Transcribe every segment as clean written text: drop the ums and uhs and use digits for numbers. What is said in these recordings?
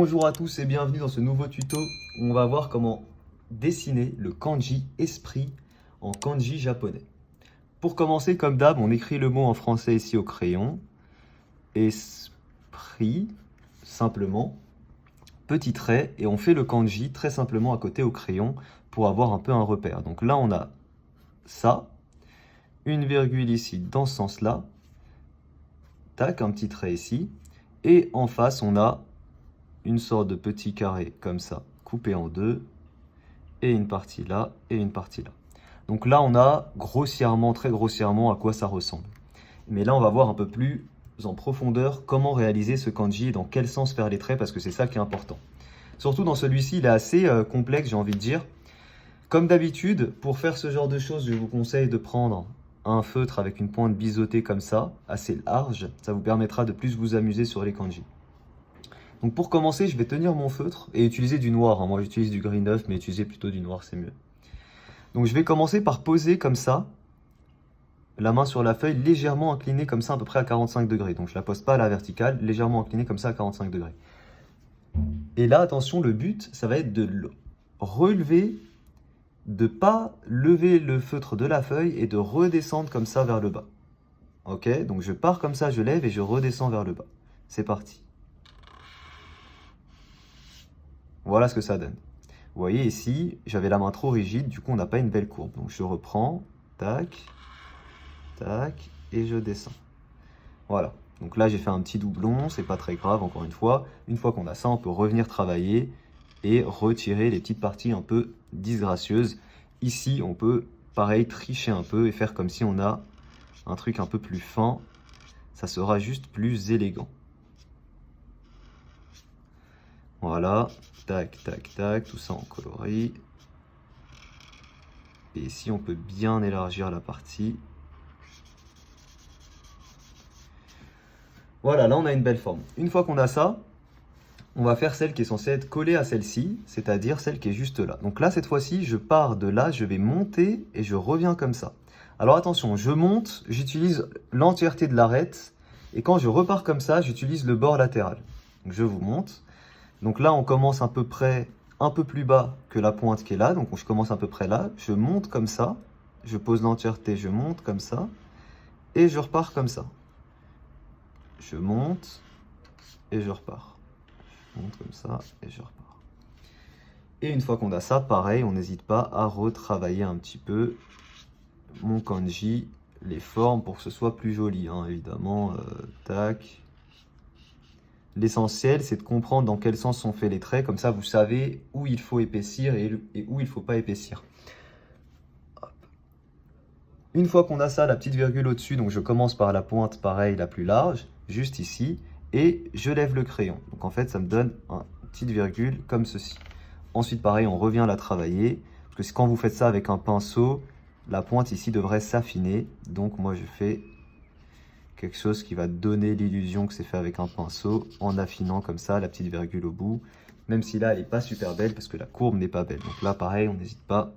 Bonjour à tous et bienvenue dans ce nouveau tuto où on va voir comment dessiner le kanji esprit en kanji japonais. Pour commencer, comme d'hab, on écrit le mot en français ici au crayon. Esprit, simplement, petit trait, et on fait le kanji très simplement à côté au crayon pour avoir un peu un repère. Donc là, on a ça, une virgule ici dans ce sens-là, tac, un petit trait ici, et en face, on a une sorte de petit carré comme ça, coupé en deux, et une partie là, et une partie là. Donc là, on a grossièrement, très grossièrement à quoi ça ressemble. Mais là, on va voir un peu plus en profondeur comment réaliser ce kanji et dans quel sens faire les traits, parce que c'est ça qui est important. Surtout dans celui-ci, il est assez complexe, j'ai envie de dire. Comme d'habitude, pour faire ce genre de choses, je vous conseille de prendre un feutre avec une pointe biseautée comme ça, assez large. Ça vous permettra de plus vous amuser sur les kanji. Donc pour commencer, je vais tenir mon feutre et utiliser du noir. Moi, j'utilise du gris neuf, mais utiliser plutôt du noir, c'est mieux. Donc je vais commencer par poser comme ça, la main sur la feuille, légèrement inclinée comme ça, à peu près à 45 degrés. Donc je ne la pose pas à la verticale, légèrement inclinée comme ça à 45 degrés. Et là, attention, le but, ça va être de le relever, de ne pas lever le feutre de la feuille et de redescendre comme ça vers le bas. Ok, donc je pars comme ça, je lève et je redescends vers le bas. C'est parti. Voilà ce que ça donne. Vous voyez ici, j'avais la main trop rigide, du coup on n'a pas une belle courbe. Donc je reprends, tac, tac, et je descends. Voilà. Donc là j'ai fait un petit doublon, c'est pas très grave encore une fois. Une fois qu'on a ça, on peut revenir travailler et retirer les petites parties un peu disgracieuses. Ici, on peut, pareil, tricher un peu et faire comme si on a un truc un peu plus fin. Ça sera juste plus élégant. Voilà, tac, tac, tac, tout ça en coloris. Et ici, on peut bien élargir la partie. Voilà, là, on a une belle forme. Une fois qu'on a ça, on va faire celle qui est censée être collée à celle-ci, c'est-à-dire celle qui est juste là. Donc là, cette fois-ci, je pars de là, je vais monter et je reviens comme ça. Alors attention, je monte, j'utilise l'entièreté de l'arête. Et quand je repars comme ça, j'utilise le bord latéral. Donc je vous montre. Donc là, on commence à peu près un peu plus bas que la pointe qui est là. Donc je commence à peu près là. Je monte comme ça. Je pose l'entièreté, je monte comme ça. Et je repars comme ça. Je monte et je repars. Je monte comme ça et je repars. Et une fois qu'on a ça, pareil, on n'hésite pas à retravailler un petit peu mon kanji, les formes pour que ce soit plus joli, hein, évidemment. Tac. L'essentiel, c'est de comprendre dans quel sens sont faits les traits. Comme ça, vous savez où il faut épaissir et où il ne faut pas épaissir. Hop. Une fois qu'on a ça, la petite virgule au-dessus, donc je commence par la pointe, pareil, la plus large, juste ici, et je lève le crayon. Donc en fait, ça me donne une petite virgule comme ceci. Ensuite, pareil, on revient la travailler, parce que quand vous faites ça avec un pinceau, la pointe ici devrait s'affiner. Donc moi, je fais quelque chose qui va donner l'illusion que c'est fait avec un pinceau en affinant comme ça la petite virgule au bout. Même si là, elle n'est pas super belle parce que la courbe n'est pas belle. Donc là, pareil, on n'hésite pas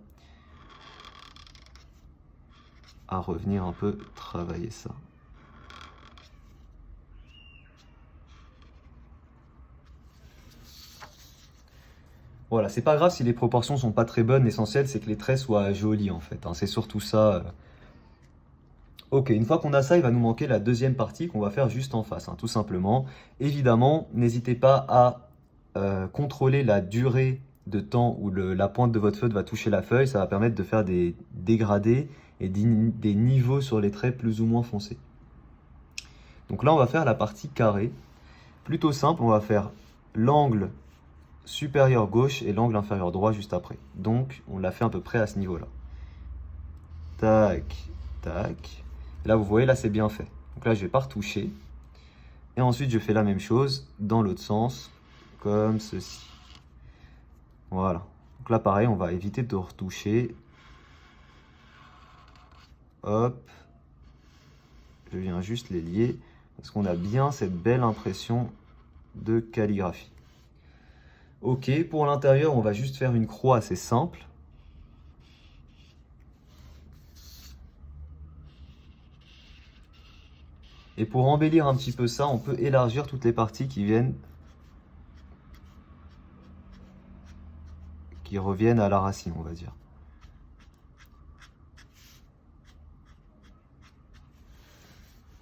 à revenir un peu travailler ça. Voilà, c'est pas grave si les proportions sont pas très bonnes. L'essentiel, c'est que les traits soient jolis en fait. Hein. C'est surtout ça. Ok, une fois qu'on a ça, il va nous manquer la deuxième partie qu'on va faire juste en face, hein, tout simplement. Évidemment, n'hésitez pas à contrôler la durée de temps où la pointe de votre feutre va toucher la feuille. Ça va permettre de faire des dégradés et des niveaux sur les traits plus ou moins foncés. Donc là, on va faire la partie carrée. Plutôt simple, on va faire l'angle supérieur gauche et l'angle inférieur droit juste après. Donc, on l'a fait à peu près à ce niveau-là. Tac, tac. Et là, vous voyez, là, c'est bien fait. Donc là, je vais pas retoucher. Et ensuite, je fais la même chose dans l'autre sens, comme ceci. Voilà. Donc là, pareil, on va éviter de retoucher. Hop. Je viens juste les lier, parce qu'on a bien cette belle impression de calligraphie. Ok, pour l'intérieur, on va juste faire une croix assez simple. Et pour embellir un petit peu ça, on peut élargir toutes les parties qui viennent qui reviennent à la racine, on va dire.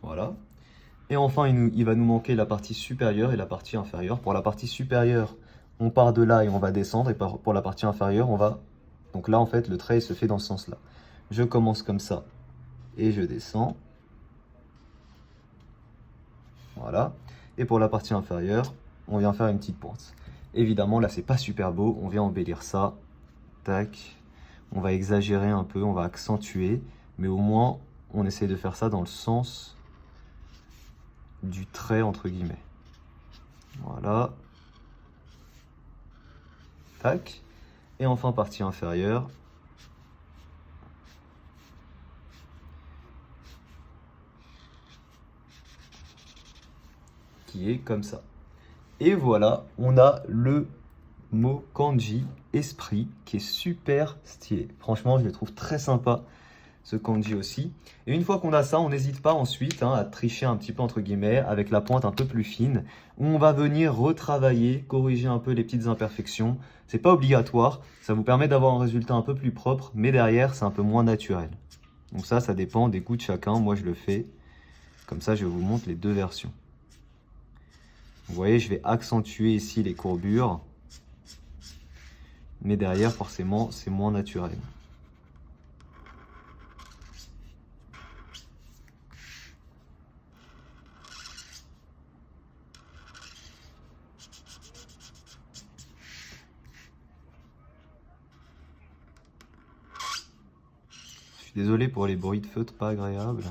Voilà. Et enfin, il va nous manquer la partie supérieure et la partie inférieure. Pour la partie supérieure, on part de là et on va descendre. Et pour la partie inférieure, on va... Donc là, en fait, le trait se fait dans ce sens-là. Je commence comme ça et je descends. Voilà. Et pour la partie inférieure, on vient faire une petite pointe. Évidemment, là, c'est pas super beau. On vient embellir ça. Tac. On va exagérer un peu, on va accentuer. Mais au moins, on essaie de faire ça dans le sens du trait, entre guillemets. Voilà. Tac. Et enfin, partie inférieure. Qui est comme ça. Et voilà, on a le mot kanji esprit qui est super stylé. Franchement, je le trouve très sympa, ce kanji aussi. Et une fois qu'on a ça, on n'hésite pas ensuite à tricher un petit peu entre guillemets avec la pointe un peu plus fine, où on va venir retravailler, corriger un peu les petites imperfections. C'est pas obligatoire, ça vous permet d'avoir un résultat un peu plus propre, mais derrière, c'est un peu moins naturel. Donc ça dépend des goûts de chacun. Moi, je le fais. Comme ça, je vous montre les deux versions. Vous voyez, je vais accentuer ici les courbures. Mais derrière, forcément, c'est moins naturel. Je suis désolé pour les bruits de feutre pas agréables.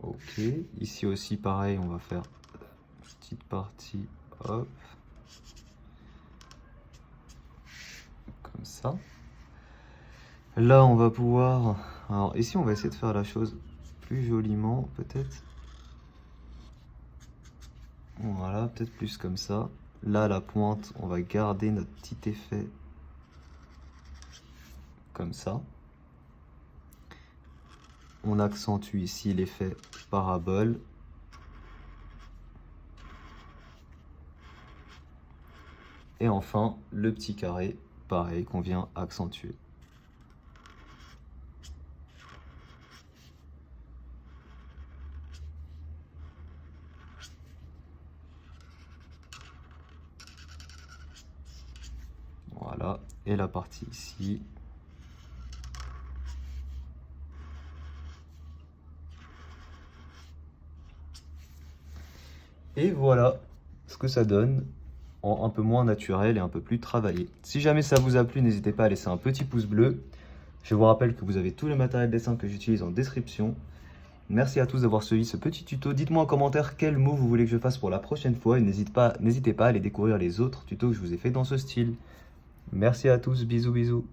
Ok, ici aussi pareil, on va faire une petite partie, hop, comme ça. Là, on va pouvoir... Alors ici, on va essayer de faire la chose plus joliment, peut-être. Voilà, peut-être plus comme ça. Là, la pointe, on va garder notre petit effet comme ça. On accentue ici l'effet parabole. Et enfin, le petit carré, pareil, qu'on vient accentuer. Voilà, et la partie ici. Et voilà ce que ça donne en un peu moins naturel et un peu plus travaillé. Si jamais ça vous a plu, n'hésitez pas à laisser un petit pouce bleu. Je vous rappelle que vous avez tout le matériel dessin que j'utilise en description. Merci à tous d'avoir suivi ce petit tuto. Dites-moi en commentaire quel mot vous voulez que je fasse pour la prochaine fois et n'hésitez pas à aller découvrir les autres tutos que je vous ai fait dans ce style. Merci à tous, bisous bisous.